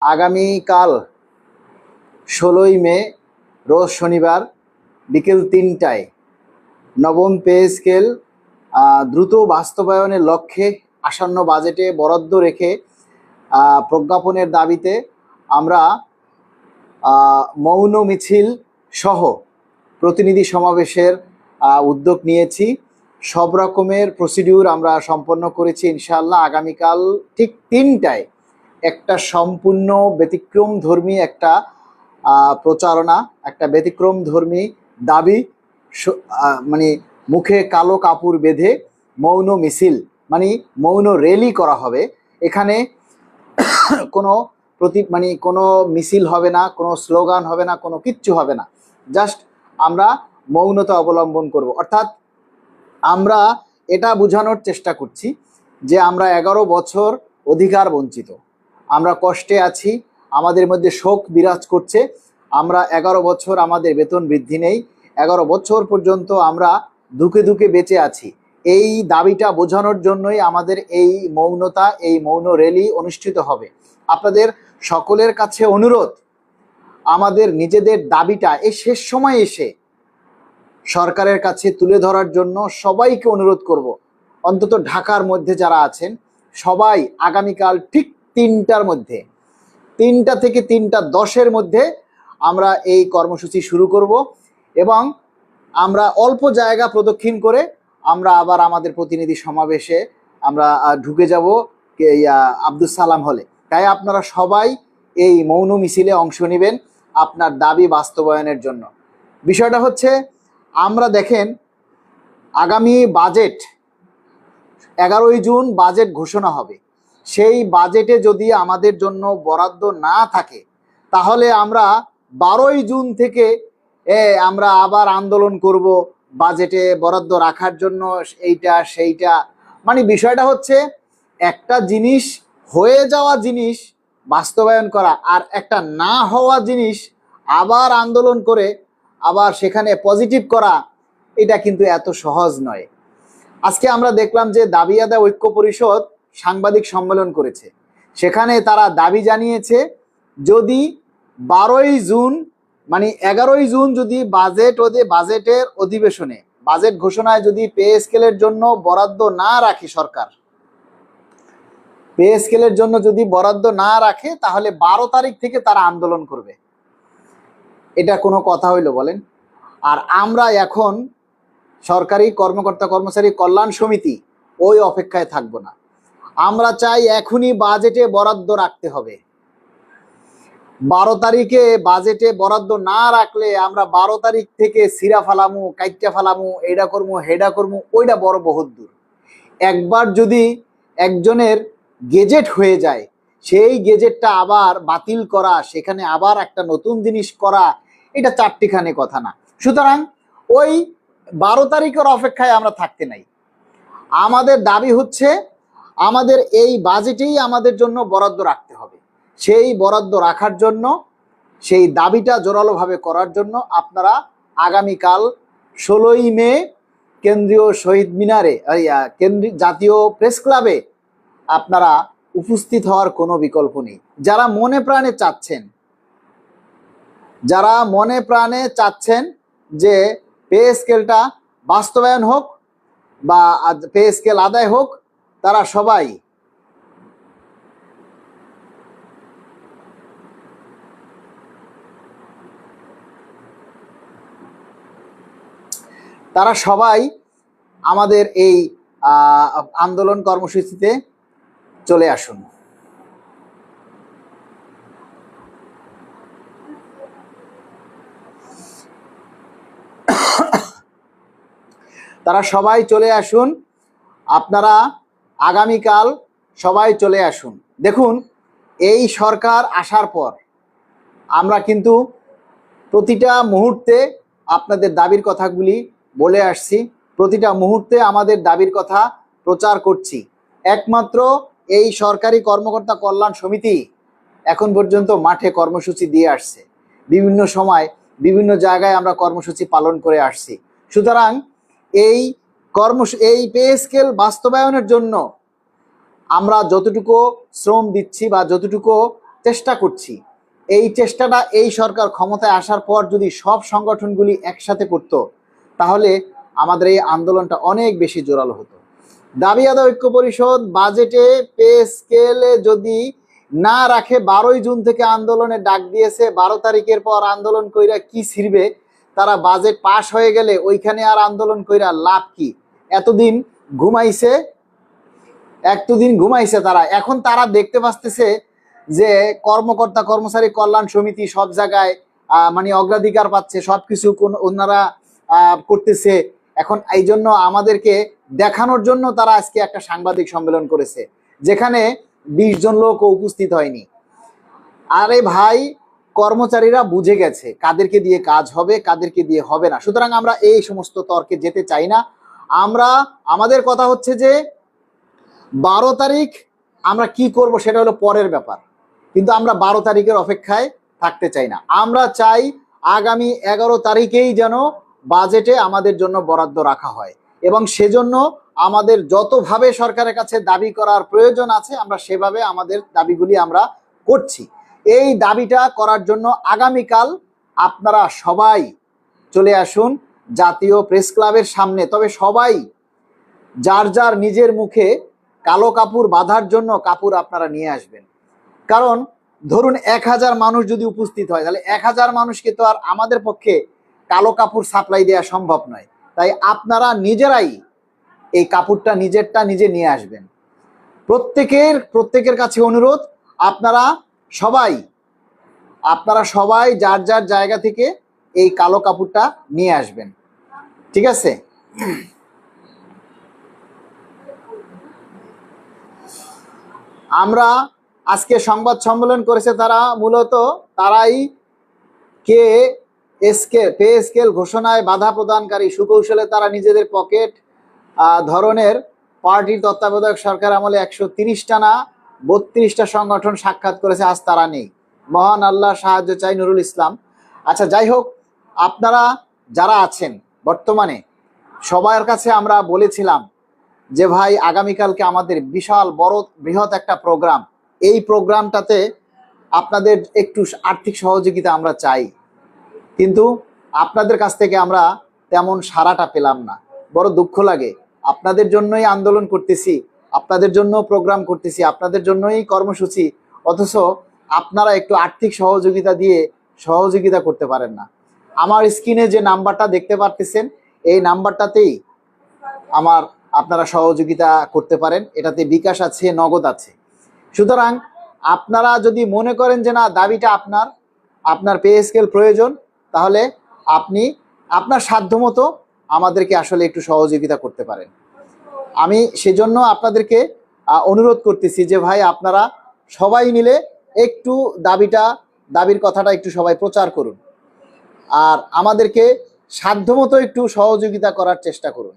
আগামীকাল 16ই মে রোজ শনিবার বিকেল 3টায় নবম পে স্কেল দ্রুত বাস্তবায়নের লক্ষ্যে আসন্ন বাজেটে বরাদ্দ রেখে প্রজ্ঞাপনের দাবিতে আমরা মৌন মিছিল সহ প্রতিনিধি সমাবেশের উদ্যোগ নিয়েছি। সব রকমের প্রসিডিউর আমরা সম্পন্ন করেছি। ইনশাআল্লাহ আগামীকাল ঠিক 3টায় একটা সম্পূর্ণ ব্যতিক্রমধর্মী একটা প্রচারণা, একটা ব্যতিক্রমধর্মী দাবি, মানে মুখে কালো কাপড় বেঁধে মৌন মিছিল মানে মৌন র্যালি করা হবে। এখানে কোনো কোনো মিছিল হবে না, কোনো স্লোগান হবে না, কোনো কিচ্ছু হবে না। জাস্ট আমরা মৌনতা অবলম্বন করব। অর্থাৎ আমরা এটা বোঝানোর চেষ্টা করছি যে আমরা 11 বছর অধিকার বঞ্চিত, আমরা কষ্টে আছি, আমাদের মধ্যে শোক বিরাজ করছে। আমরা 11 বছর আমাদের বেতন বৃদ্ধি নেই, 11 বছর পর্যন্ত আমরা দুঃখে দুঃখে বেঁচে আছি। এই দাবিটা বোঝানোর জন্যই আমাদের এই মৌনতা, এই মৌন র্যালি অনুষ্ঠিত হবে। আপনাদের সকলের কাছে অনুরোধ, আমাদের নিজেদের দাবিটা এই শেষ সময়ে এসে সরকারের কাছে তুলে ধরার জন্য সবাইকে অনুরোধ করব। অন্তত ঢাকার মধ্যে যারা আছেন সবাই আগামীকাল ঠিক 3টার মধ্যে, 3টা থেকে 3টা 10-এর মধ্যে আমরা এই কর্মসূচি শুরু করব এবং আমরা অল্প জায়গা প্রদক্ষিণ করে আমরা আবার আমাদের প্রতিনিধি সমাবেশে আমরা ঢুকে যাব আব্দুল সালাম হলে। তাই আপনারা সবাই এই মৌন মিছিলে অংশ নেবেন আপনার দাবি বাস্তবায়নের জন্য। বিষয়টা হচ্ছে, আমরা দেখেন আগামী বাজেট 11ই জুন বাজেট ঘোষণা হবে। সেই বাজেটে যদি আমাদের জন্য বরাদ্দ না থাকে তাহলে আমরা 12ই জুন থেকে আমরা আবার আন্দোলন করব বাজেটে বরাদ্দ রাখার জন্য, এইটা সেইটা। মানে বিষয়টা হচ্ছে একটা জিনিস হয়ে যাওয়া জিনিস বাস্তবায়ন করা আর একটা না হওয়া জিনিস আবার আন্দোলন করে আবার সেখানে পজিটিভ করা, এটা কিন্তু এত সহজ নয়। আজকে আমরা দেখলাম যে দাবি আদায় ঐক্য পরিষদ সাংবাদিক সম্মেলন করেছে। সেখানে তারা দাবি জানিয়েছে যদি 12ই জুন মানে 11ই জুন যদি বাজেটের অধিবেশনে বাজেট ঘোষণায় যদি পে স্কেলের জন্য বরাদ্দ না রাখে, সরকার পে স্কেলের জন্য যদি বরাদ্দ না রাখে তাহলে 12 তারিখ থেকে তারা আন্দোলন করবে। এটা কোনো কথা হইল বলেন? আর আমরা এখন সরকারি কর্মকর্তা কর্মচারী কল্যাণ সমিতি ওই অপেক্ষায় থাকবো না। আমরা চাই এখনই বাজেটে বরাদ্দ রাখতে হবে। 12 তারিখে বাজেটে বরাদ্দ না রাখলে আমরা 12 তারিখ থেকে সিরা ফালামু, কাইট্টা ফালামু, এইটা করমু, হেডা করমু, ওইটা বড় বহুত দূর। একবার যদি একজনের গেজেট হয়ে যায়, সেই গেজেটটা আবার বাতিল করা, সেখানে আবার একটা নতুন জিনিস করা, এটা চারটিখানি কথা না। সুতরাং ওই 12 তারিখের অপেক্ষায় আমরা থাকতে নাই। আমাদের দাবি হচ্ছে আমাদের এই বাজেটেই আমাদের জন্য বরাদ্দ রাখতে হবে। সেই বরাদ্দ রাখার জন্য, সেই দাবিটা জোরালোভাবে করার জন্য আপনারা আগামীকাল 16ই মে কেন্দ্রীয় শহীদ মিনারে, জাতীয় প্রেস ক্লাবে আপনারা উপস্থিত হওয়ার কোনো বিকল্প নেই। যারা মনে প্রাণে চাচ্ছেন যে পে স্কেলটা বাস্তবায়ন হোক বা পে স্কেল আদায় হোক, তারা সবাই আমাদের এই আন্দোলন কর্মসূচিতে চলে আসুন। তারা সবাই চলে আসুন, আপনারা আগামীকাল সবাই চলে আসুন। দেখুন, এই সরকার আসার পর আমরা কিন্তু প্রতিটা মুহূর্তে আপনাদের দাবির কথাগুলি বলে আসছি, প্রতিটা মুহূর্তে আমাদের দাবির কথা প্রচার করছি। একমাত্র এই সরকারি কর্মকর্তা কল্যাণ সমিতি এখন পর্যন্ত মাঠে কর্মসূচি দিয়ে আসছে। বিভিন্ন সময় বিভিন্ন জায়গায় আমরা কর্মসূচি পালন করে আসছি। সুতরাং এই পে স্কেল বাস্তবায়নের জন্য আমরা যতটুকু শ্রম দিচ্ছি বা যতটুকু চেষ্টা করছি। এই চেষ্টাটা এই সরকার ক্ষমতায় আসার পর যদি সব সংগঠনগুলি একসাথে করত, তাহলে আমাদের এই আন্দোলনটা অনেক বেশি জোরালো হতো। দাবি আদায় ঐক্য পরিষদ বাজেটে পে স্কেলে যদি না রাখে, 12ই জুন থেকে আন্দোলনের ডাক দিয়েছে। 12 তারিখের পর আন্দোলন কইরা কি ছিড়বে? তারা বাজেট পাশ হয়ে গেলে ওইখানে আর আন্দোলন কইরা লাভ কি? এতদিন ঘুমাইছে তারা। এখন তারা দেখতে পাচ্ছে যে কর্মকর্তা কর্মচারী কল্যাণ সমিতি সব জায়গায় মানে অগ্রাধিকার পাচ্ছে, সবকিছু ওনারা করতেছে। এখন এই জন্য আমাদেরকে দেখানোর জন্য তারা আজকে একটা সাংবাদিক সম্মেলন করেছে, যেখানে 20 জন লোক উপস্থিত হয়নি। আরে ভাই, কর্মচারীরা বুঝে গেছে কাদেরকে দিয়ে কাজ হবে, কাদেরকে দিয়ে হবে না। সুতরাং আমরা এই সমস্ত তর্কে যেতে চাই না। আমাদের কথা হচ্ছে যে 12 তারিখ আমরা কি করব সেটা হলো পরের ব্যাপার, কিন্তু আমরা 12 তারিখের অপেক্ষায় থাকতে চাই না। আমরা চাই আগামী 11 তারিখেই যেন বাজেটে আমাদের জন্য বরাদ্দ রাখা হয়, এবং সেজন্য আমাদের যতভাবে সরকারের কাছে দাবি করার প্রয়োজন আছে আমরা সেভাবে আমাদের দাবিগুলি আমরা করছি। এই দাবিটা করার জন্য আগামীকাল আপনারা সবাই চলে আসুন জাতীয় প্রেস ক্লাবের সামনে। তবে সবাই যার যার নিজের মুখে কালো কাপড় বাঁধার জন্য কাপড় আপনারা নিয়ে আসবেন। কারণ ধরুন 1000 মানুষ যদি উপস্থিত হয়, তাহলে 1000 মানুষকে তো আর আমাদের পক্ষে কালো কাপড় সাপ্লাই দেওয়া সম্ভব নয়। তাই আপনারা নিজেরাই এই কাপড়টা নিজে নিয়ে আসবেন। প্রত্যেকের কাছে অনুরোধ, আপনারা সবাই যার যার জায়গা থেকে এই কালো কাপড়টা নিয়ে আসবেন, ঠিক আছে? আমরা আজকে সংবাদ সম্মেলন করেছে তারা, মূলত তারাই পে স্কেল ঘোষণায় বাধা প্রদানকারী। সুকৌশলে তারা নিজেদের পকেট ধরনের পার্টির তত্ত্বাবধায়ক সরকার আমলে 130টা না 32টা সংগঠন সাক্ষাৎ করেছে, আজ তারা নেই। মহান আল্লাহ সাহায্য চাই। নুরুল ইসলাম। আচ্ছা, যাই হোক, আপনারা যারা আছেন বর্তমানে, সবার কাছে আমরা বলেছিলাম যে ভাই আগামীকালকে আমাদের বিশাল বৃহৎ একটা প্রোগ্রাম, এই প্রোগ্রামটাতে আপনাদের একটু আর্থিক সহযোগিতা আমরা চাই, কিন্তু আপনাদের কাছ থেকে আমরা তেমন সাড়াটা পেলাম না। বড় দুঃখ লাগে। আপনাদের জন্যই আন্দোলন করতেছি, আপনাদের জন্য প্রোগ্রাম করতেছি, আপনাদের জন্যই কর্মসূচি, অথচ আপনারা একটু আর্থিক সহযোগিতা করতে পারেন না। আমার স্ক্রিনে যে নাম্বারটা দেখতে পারতেছেন, এই নাম্বারটাতেই আপনারা সহযোগিতা করতে পারেন। এটাতে বিকাশ আছে, নগদ আছে। সুতরাং আপনারা যদি মনে করেন যে না, দাবিটা আপনার পে স্কেল প্রয়োজন, তাহলে আপনি আপনার সাধ্যমতো আমাদেরকে আসলে একটু সহযোগিতা করতে পারেন। আমি সেজন্য আপনাদেরকে অনুরোধ করতেছি যে ভাই, আপনারা সবাই মিলে একটু দাবির কথাটা একটু সবাই প্রচার করুন, আর আমাদেরকে সাধ্যমতো একটু সহযোগিতা করার চেষ্টা করুন।